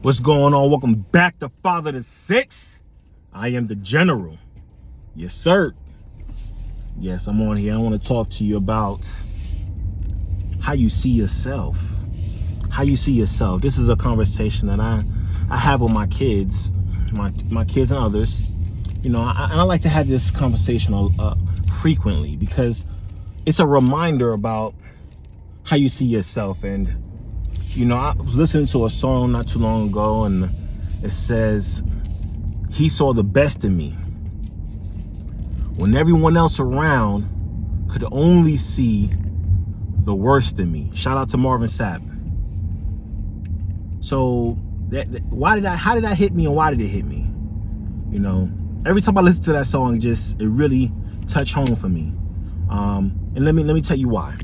What's going on? Welcome back to Father to Six. I am the General. Yes, sir. Yes, I'm on here. I want to talk to you about how you see yourself. How you see yourself. This is a conversation that I have with my kids, my kids and others. You know, I like to have this conversation frequently because it's a reminder about how you see yourself. And you know, I was listening to a song not too long ago, and it says, "He saw the best in me when everyone else around could only see the worst in me." Shout out to Marvin Sapp. So how did that hit me, and why did it hit me? You know, every time I listen to that song, it really touched home for me. And let me tell you why.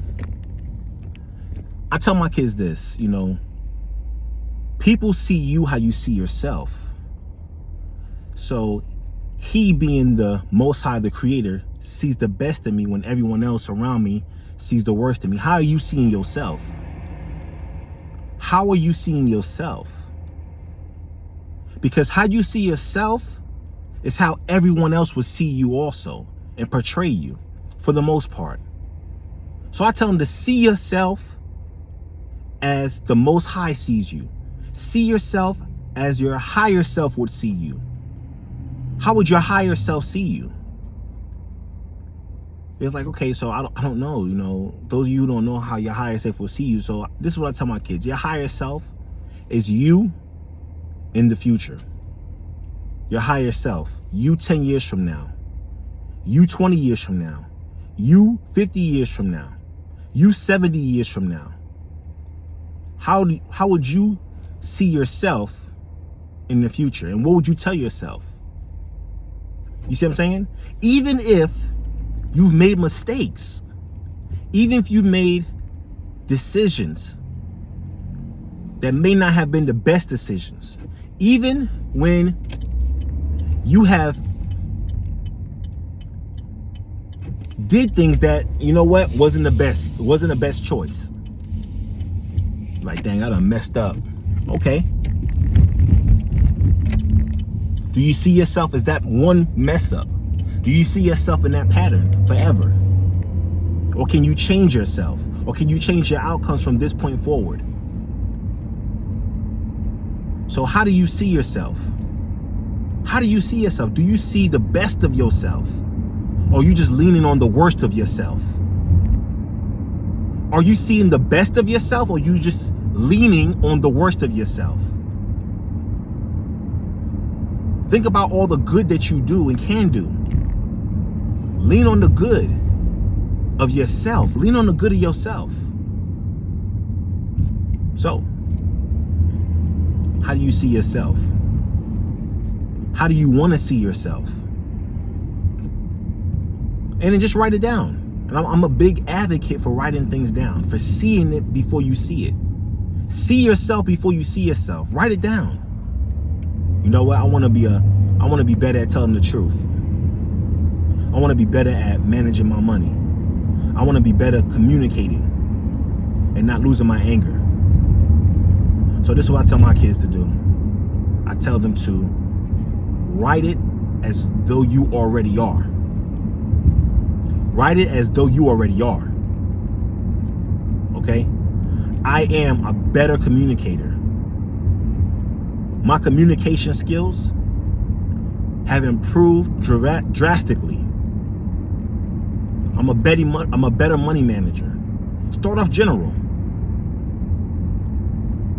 I tell my kids this, you know, people see you how you see yourself. So he, being the Most High, the Creator, sees the best in me when everyone else around me sees the worst in me. How are you seeing yourself? How are you seeing yourself? Because how you see yourself is how everyone else would see you also and portray you for the most part. So I tell them to see yourself as the Most High sees you. See yourself as your higher self would see you. How would your higher self see you? It's like, okay, so I don't know, you know, those of you who don't know how your higher self will see you. So this is what I tell my kids. Your higher self is you in the future. Your higher self, you 10 years from now, you 20 years from now, you 50 years from now, you 70 years from now. How would you see yourself in the future? And what would you tell yourself? You see what I'm saying? Even if you've made mistakes, even if you've made decisions that may not have been the best decisions, even when you have did things that, you know what, wasn't the best choice. Like, dang, I done messed up. Okay. Do you see yourself as that one mess up? Do you see yourself in that pattern forever? Or can you change yourself? Or can you change your outcomes from this point forward? So how do you see yourself? How do you see yourself? Do you see the best of yourself? Or are you just leaning on the worst of yourself? Are you seeing the best of yourself, or are you just leaning on the worst of yourself? Think about all the good that you do and can do. Lean on the good of yourself. Lean on the good of yourself. So, how do you see yourself? How do you want to see yourself? And then just write it down. And I'm a big advocate for writing things down, for seeing it before you see it. See yourself before you see yourself. Write it down. You know what? I want to be better at telling the truth. I want to be better at managing my money. I want to be better communicating and not losing my anger. So this is what I tell my kids to do. I tell them to write it as though you already are. Write it as though you already are. Okay? I am a better communicator. My communication skills have improved drastically. I'm a better money manager. Start off general.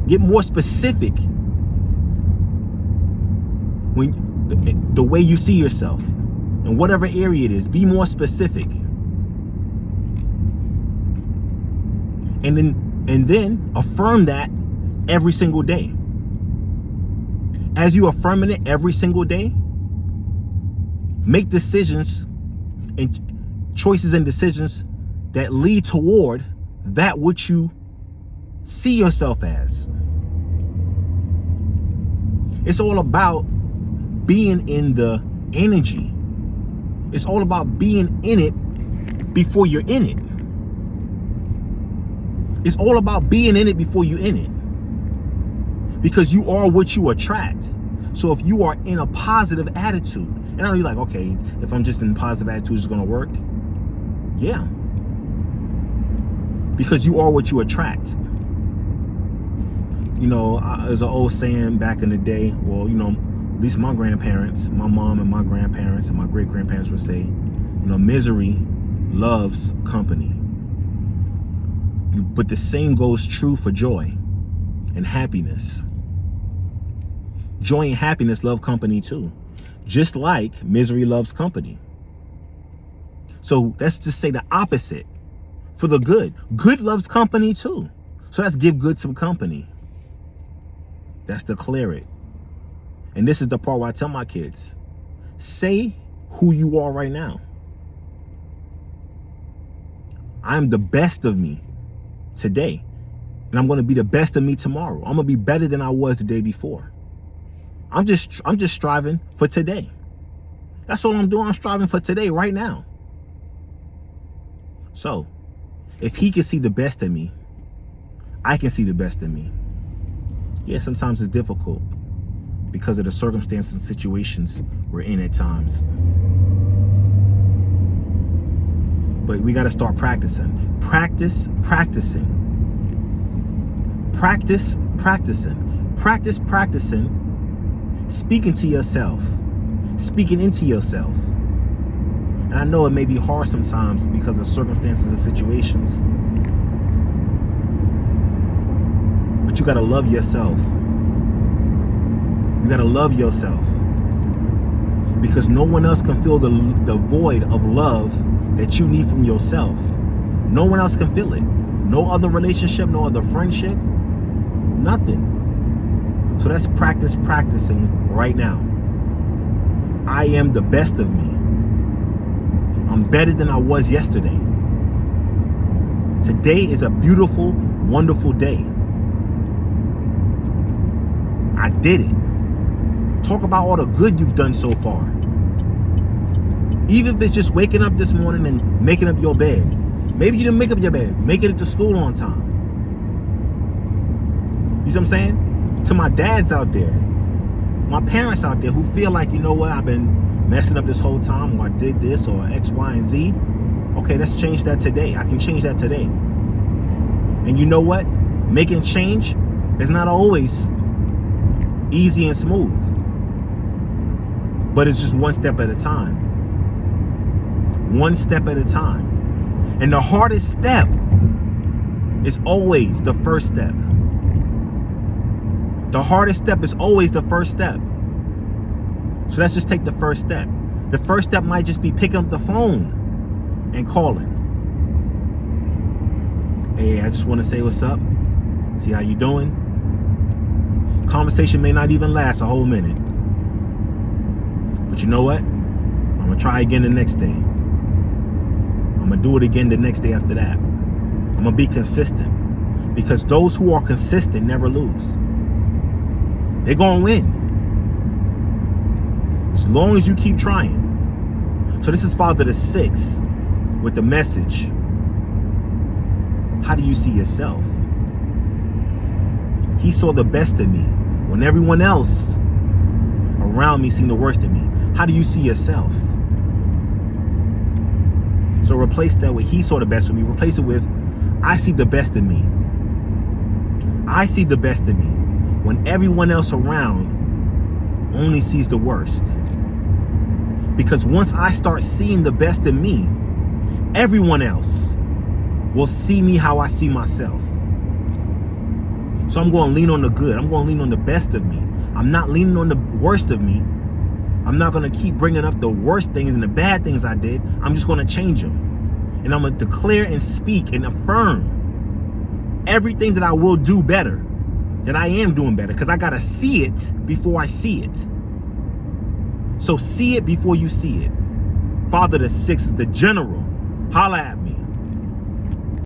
Get more specific when the way you see yourself. In whatever area it is, be more specific. And then affirm that every single day. As you affirming it every single day, make decisions and choices and decisions that lead toward that which you see yourself as. It's all about being in the energy. It's all about being in it before you're in it. It's all about being in it before you're in it. because you are what you attract. So if you are in a positive attitude, and I know you're like, okay, if I'm just in positive attitude, it's going to work. Yeah. Because you are what you attract. You know, there's an old saying back in the day, well, you know, at least my grandparents, my mom and my grandparents and my great-grandparents would say, you know, misery loves company. But the same goes true for joy and happiness. Joy and happiness love company too. Just like misery loves company. So let's just say the opposite for the good. Good loves company too. So let's give good some company. Let's declare it. And this is the part where I tell my kids, say who you are right now. I'm the best of me today. And I'm going to be the best of me tomorrow. I'm going to be better than I was the day before. I'm just striving for today. That's all I'm doing. I'm striving for today right now. So if he can see the best in me, I can see the best in me. Yeah, sometimes it's difficult because of the circumstances and situations we're in at times. But we got to start practicing. Practicing. Practicing. Speaking to yourself. Speaking into yourself. And I know it may be hard sometimes because of circumstances and situations. But you got to love yourself. You got to love yourself. Because no one else can fill the void of love that you need from yourself. No one else can fill it. No other relationship, no other friendship, nothing. So let's practicing right now. I am the best of me. I'm better than I was yesterday. Today is a beautiful, wonderful day. I did it. Talk about all the good you've done so far. Even if it's just waking up this morning and making up your bed. Maybe you didn't make up your bed. Making it to school on time. You see what I'm saying? To my dads out there, my parents out there who feel like, you know what, I've been messing up this whole time, or I did this, or X, Y, and Z. Okay, let's change that today. I can change that today. And you know what? Making change is not always easy and smooth. But it's just one step at a time. One step at a time. And the hardest step is always the first step. The hardest step is always the first step. So let's just take the first step. The first step might just be picking up the phone and calling. Hey, I just want to say what's up. See how you doing? Conversation may not even last a whole minute. But you know what? I'm going to try again the next day. I'm going to do it again the next day after that. I'm going to be consistent. Because those who are consistent never lose. They're going to win. As long as you keep trying. So this is Father the Sixth with the message. How do you see yourself? He saw the best in me when everyone else around me seen the worst in me. How do you see yourself? So replace that with he saw the best in me. Replace it with I see the best in me. I see the best in me when everyone else around only sees the worst. Because once I start seeing the best in me, everyone else will see me how I see myself. So I'm going to lean on the good. I'm going to lean on the best of me. I'm not leaning on the worst of me. I'm not going to keep bringing up the worst things and the bad things I did. I'm just going to change them. And I'm going to declare and speak and affirm everything that I will do better, that I am doing better, because I got to see it before I see it. So see it before you see it. Father the Sixth is the general. Holla at me.